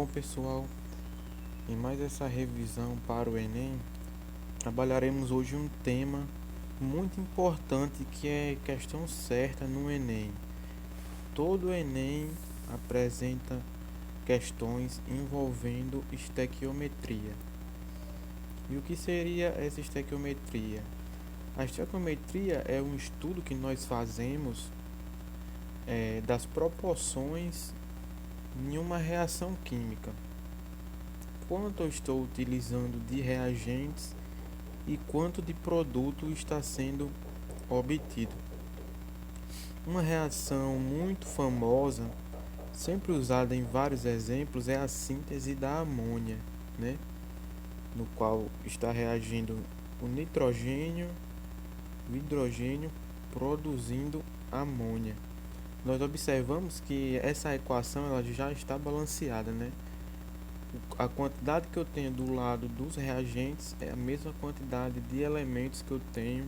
pessoal, em mais essa revisão para o Enem, trabalharemos hoje um tema muito importante que é questão certa no Enem. Todo Enem apresenta questões envolvendo estequiometria. E o que seria essa estequiometria? A estequiometria é um estudo que nós fazemos das proporções em uma reação química. Quanto eu estou utilizando de reagentes e quanto de produto está sendo obtido. Uma reação muito famosa, sempre usada em vários exemplos, é a síntese da amônia, né? No qual está reagindo o nitrogênio, o hidrogênio, produzindo amônia. Nós observamos que essa equação ela já está balanceada, né? A quantidade que eu tenho do lado dos reagentes é a mesma quantidade de elementos que eu tenho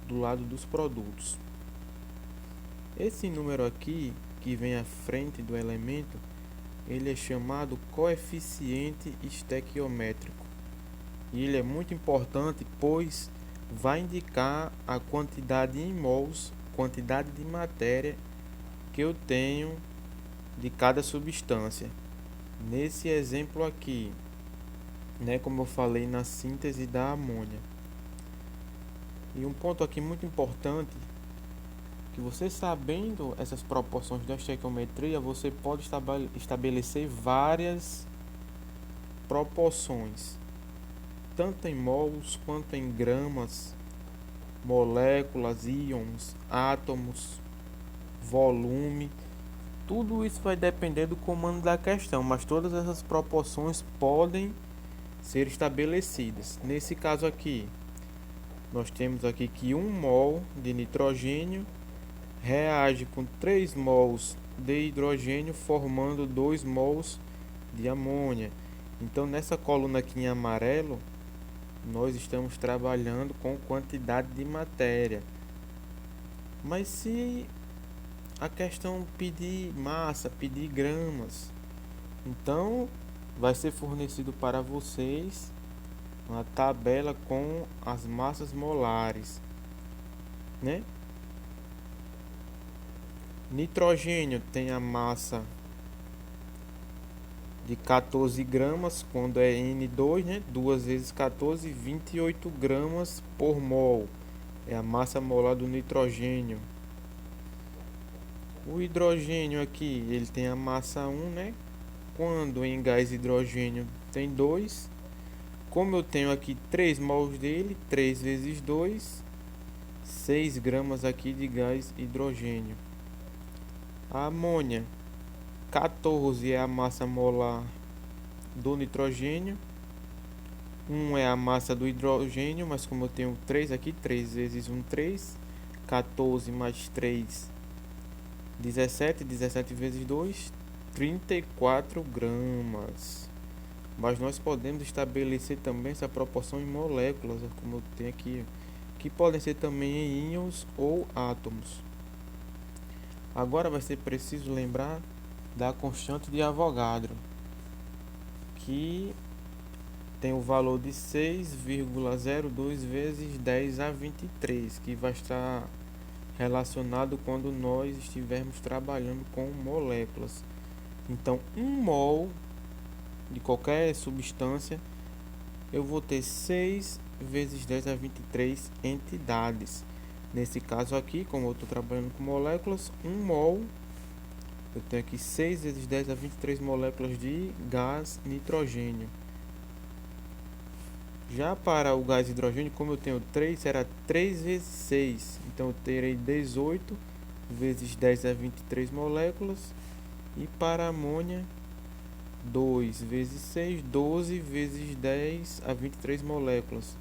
do lado dos produtos. Esse número aqui, que vem à frente do elemento, ele é chamado coeficiente estequiométrico. E ele é muito importante, pois vai indicar a quantidade em mols, quantidade de matéria que eu tenho de cada substância. Nesse exemplo aqui, né, como eu falei na síntese da amônia. E um ponto aqui muito importante, que você sabendo essas proporções da estequiometria, você pode estabelecer várias proporções, tanto em mols quanto em gramas, moléculas, íons, átomos, volume. Tudo isso vai depender do comando da questão, mas todas essas proporções podem ser estabelecidas. Nesse caso aqui, nós temos aqui que 1 mol de nitrogênio reage com 3 mols de hidrogênio, formando 2 mols de amônia. Então, nessa coluna aqui em amarelo, nós estamos trabalhando com quantidade de matéria. Mas se a questão pedir massa, pedir gramas, então vai ser fornecido para vocês uma tabela com as massas molares, né? Nitrogênio tem a massa de 14 gramas, quando é N2, né? 2 vezes 14, 28 gramas por mol. É a massa molar do nitrogênio. O hidrogênio aqui, ele tem a massa 1, né? Quando em gás hidrogênio tem 2. Como eu tenho aqui 3 mols dele, 3 vezes 2, 6 gramas aqui de gás hidrogênio. A amônia, 14 é a massa molar do nitrogênio. 1 é a massa do hidrogênio, mas como eu tenho 3 aqui, 3 vezes 1, 3. 14 mais 3, 17. 17 vezes 2, 34 gramas. Mas nós podemos estabelecer também essa proporção em moléculas, como eu tenho aqui, que podem ser também em íons ou átomos. Agora vai ser preciso lembrar da constante de Avogadro, que tem o valor de 6,02 vezes 10 a 23, que vai estar relacionado quando nós estivermos trabalhando com moléculas. Então, 1 mol de qualquer substância, eu vou ter 6 vezes 10 a 23 entidades. Nesse caso aqui, como eu estou trabalhando com moléculas, 1 mol, eu tenho aqui 6 vezes 10 a 23 moléculas de gás nitrogênio. Já para o gás hidrogênio, como eu tenho 3, será 3 vezes 6. Então eu terei 18 vezes 10 a 23 moléculas. E para a amônia, 2 vezes 6, 12 vezes 10 a 23 moléculas.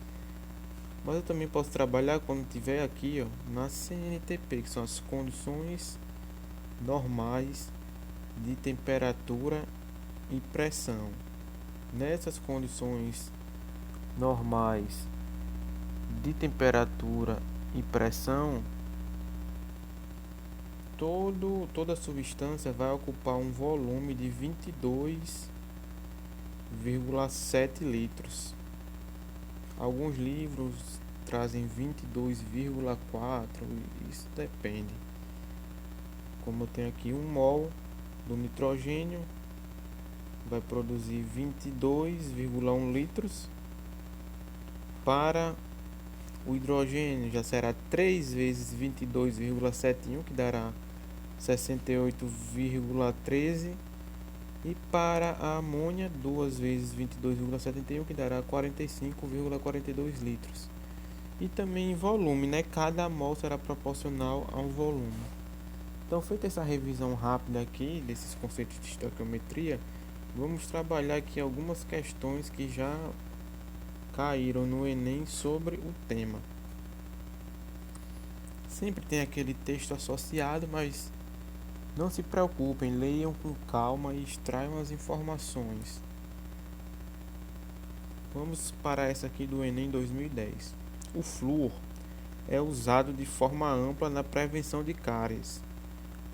Mas eu também posso trabalhar quando tiver aqui, ó, na CNTP, que são as condições normais de temperatura e pressão. Nessas condições normais de temperatura e pressão, toda substância vai ocupar um volume de 22 22,7 litros. Alguns livros trazem 22,4, isso depende. Como eu tenho aqui 1 mol do nitrogênio, vai produzir 22,1 litros. Para o hidrogênio já será 3 vezes 22,71, que dará 68,13. E para a amônia, 2 vezes 22,71, que dará 45,42 litros. E também em volume, né? Cada mol será proporcional a um volume. Então, feita essa revisão rápida aqui desses conceitos de estequiometria, vamos trabalhar aqui algumas questões que já caíram no Enem sobre o tema. Sempre tem aquele texto associado, mas não se preocupem, leiam com calma e extraiam as informações. Vamos para essa aqui do Enem 2010. O flúor é usado de forma ampla na prevenção de cáries.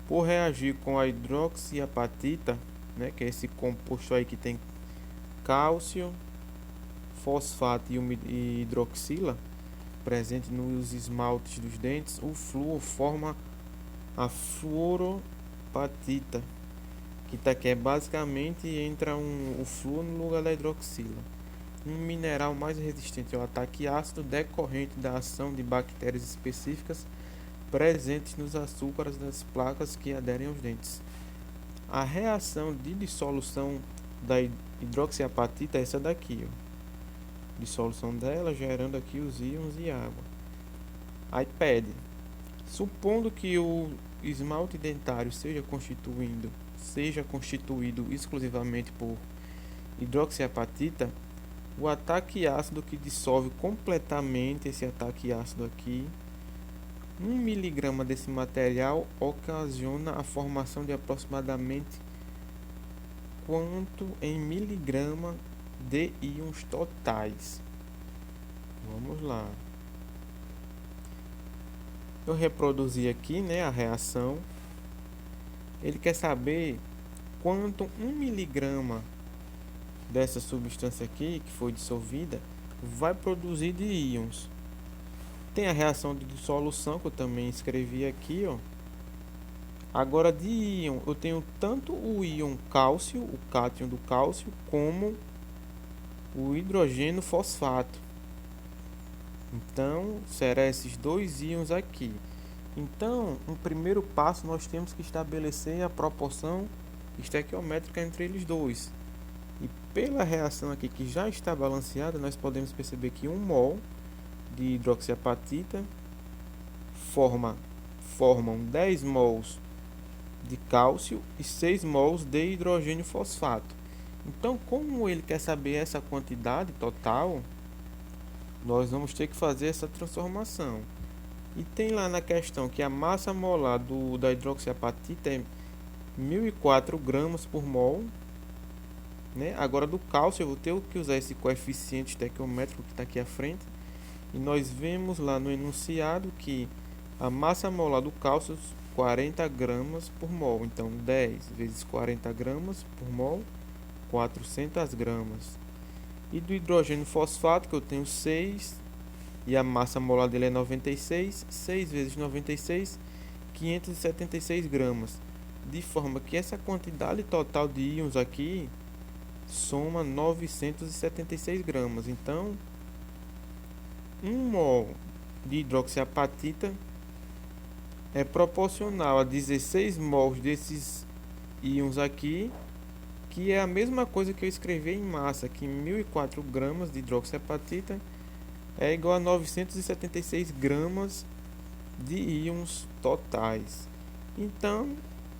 Por reagir com a hidroxiapatita, né, que é esse composto aí que tem cálcio, fosfato e hidroxila, presente nos esmaltes dos dentes, o flúor forma a fluoropatita, que tá aqui basicamente entra o flúor no lugar da hidroxila, um mineral mais resistente ao ataque ácido decorrente da ação de bactérias específicas presentes nos açúcares das placas que aderem aos dentes. A reação de dissolução da hidroxiapatita é essa daqui, ó. Dissolução dela gerando aqui os íons e água. Aí pede, supondo que o esmalte dentário seja constituído exclusivamente por hidroxiapatita, o ataque ácido que dissolve completamente esse ataque ácido aqui, 1 miligrama desse material ocasiona a formação de aproximadamente quanto em miligrama de íons totais. Vamos lá. Eu reproduzi aqui, né, a reação. Ele quer saber quanto 1 miligrama dessa substância aqui que foi dissolvida vai produzir de íons. Tem a reação de dissolução que eu também escrevi aqui, ó. Agora de íon, eu tenho tanto o íon cálcio, o cátion do cálcio, como o hidrogênio fosfato. Então, será esses dois íons aqui. Então, um primeiro passo, nós temos que estabelecer a proporção estequiométrica entre eles dois. E pela reação aqui que já está balanceada, nós podemos perceber que 1 mol de hidroxiapatita formam 10 mols de cálcio e 6 mols de hidrogênio fosfato. Então, como ele quer saber essa quantidade total, nós vamos ter que fazer essa transformação. E tem lá na questão que a massa molar da hidroxiapatita é 1004 gramas por mol, né? Agora do cálcio eu vou ter que usar esse coeficiente estequiométrico que está aqui à frente. E nós vemos lá no enunciado que a massa molar do cálcio 40 gramas por mol. Então 10 vezes 40 gramas por mol, 400 gramas. E do hidrogênio fosfato, que eu tenho 6, e a massa molar dele é 96, 6 vezes 96, 576 gramas. De forma que essa quantidade total de íons aqui soma 976 gramas. Então, 1 mol de hidroxiapatita é proporcional a 16 mols desses íons aqui, que é a mesma coisa que eu escrevi em massa, que 1004 gramas de hidroxiapatita é igual a 976 gramas de íons totais. Então,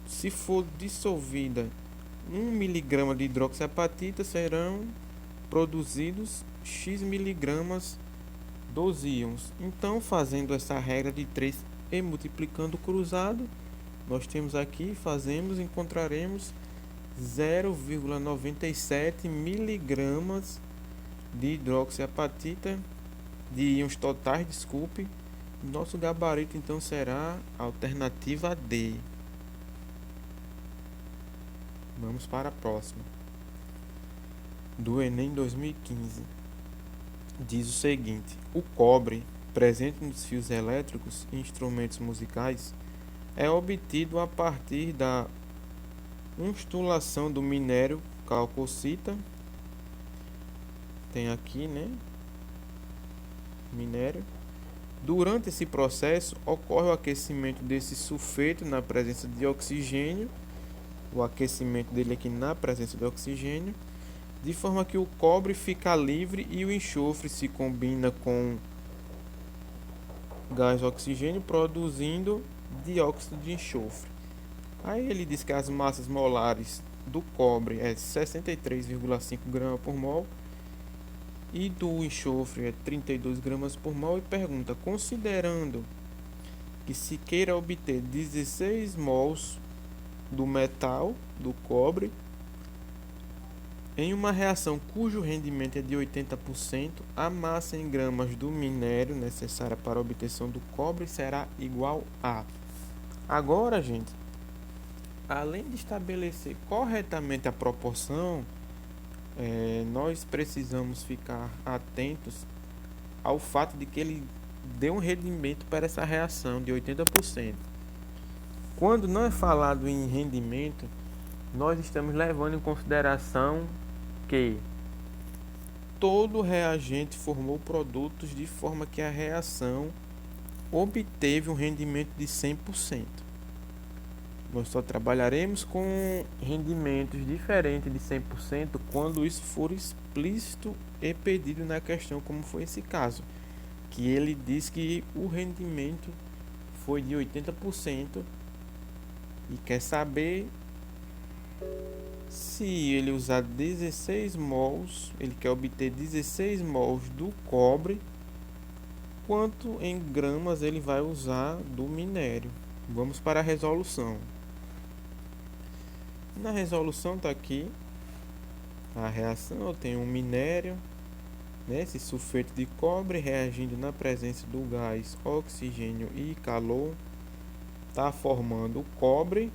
se for dissolvida 1 miligrama de hidroxiapatita, serão produzidos X miligramas dos íons. Então, fazendo essa regra de 3 e multiplicando o cruzado, nós temos aqui, encontraremos 0,97 miligramas de hidroxiapatita de íons totais, desculpe. Nosso gabarito então será a alternativa D. Vamos para a próxima. do Enem 2015 diz o seguinte: o cobre presente nos fios elétricos e instrumentos musicais é obtido a partir da unstulação do minério calcocita. Tem aqui, né? Minério. Durante esse processo ocorre o aquecimento desse sulfeto na presença de oxigênio, o aquecimento dele aqui na presença de oxigênio, de forma que o cobre fica livre e o enxofre se combina com gás oxigênio, produzindo dióxido de enxofre. Aí ele diz que as massas molares do cobre é 63,5 gramas por mol e do enxofre é 32 gramas por mol, e pergunta: considerando que se queira obter 16 mols do metal, do cobre, em uma reação cujo rendimento é de 80%, a massa em gramas do minério necessária para a obtenção do cobre será igual a... Agora, gente, além de estabelecer corretamente a proporção, nós precisamos ficar atentos ao fato de que ele deu um rendimento para essa reação de 80%. Quando não é falado em rendimento, nós estamos levando em consideração que todo reagente formou produtos de forma que a reação obteve um rendimento de 100%. Nós só trabalharemos com rendimentos diferentes de 100% quando isso for explícito e pedido na questão, como foi esse caso, que ele diz que o rendimento foi de 80% e quer saber se ele usar 16 mols, ele quer obter 16 mols do cobre, quanto em gramas ele vai usar do minério. Vamos para a resolução. Na resolução está aqui a reação. Eu tenho um minério, né, esse sulfeto de cobre reagindo na presença do gás oxigênio e calor, está formando o cobre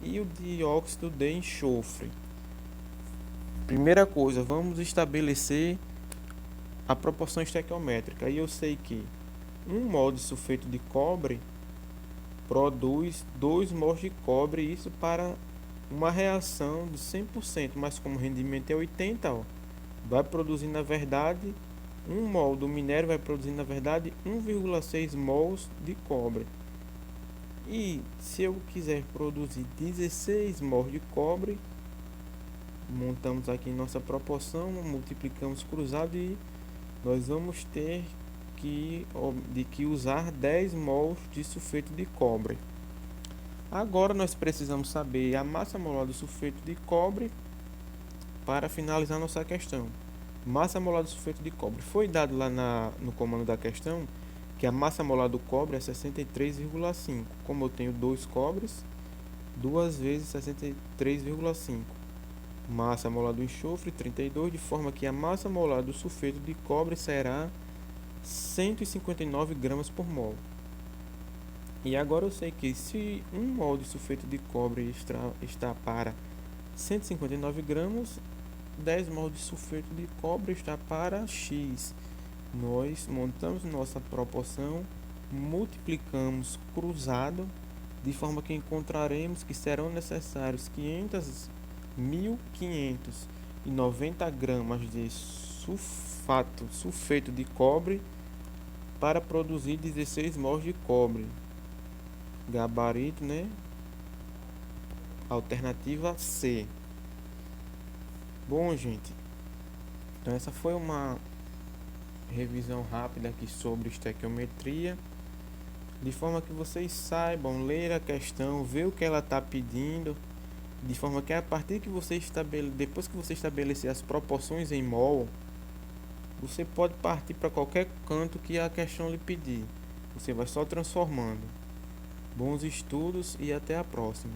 e o dióxido de enxofre. Primeira coisa, vamos estabelecer a proporção estequiométrica. E eu sei que 1 mol de sulfeto de cobre produz 2 mols de cobre, isso para uma reação de 100%, mas como o rendimento é 80%, ó, vai produzir na verdade 1 mol do minério, vai produzir na verdade 1,6 mols de cobre. E se eu quiser produzir 16 mols de cobre, montamos aqui nossa proporção, multiplicamos cruzado e nós vamos ter que usar 10 mols de sulfeto de cobre. Agora nós precisamos saber a massa molar do sulfeto de cobre para finalizar nossa questão. Massa molar do sulfeto de cobre. Foi dado lá no comando da questão que a massa molar do cobre é 63,5. Como eu tenho 2 cobres, 2 vezes 63,5. Massa molar do enxofre 32, de forma que a massa molar do sulfeto de cobre será 159 gramas por mol. E agora eu sei que se 1 mol de sulfeto de cobre está para 159 gramas, 10 mol de sulfeto de cobre está para X. Nós montamos nossa proporção, multiplicamos cruzado, de forma que encontraremos que serão necessários 1.590 gramas de sulfeto de cobre para produzir 16 mols de cobre. Gabarito, né? Alternativa C. Bom, gente, então essa foi uma revisão rápida aqui sobre estequiometria, de forma que vocês saibam ler a questão, ver o que ela está pedindo, de forma que a partir que depois que você estabelecer as proporções em mol, você pode partir para qualquer canto que a questão lhe pedir. Você vai só transformando. Bons estudos e até a próxima.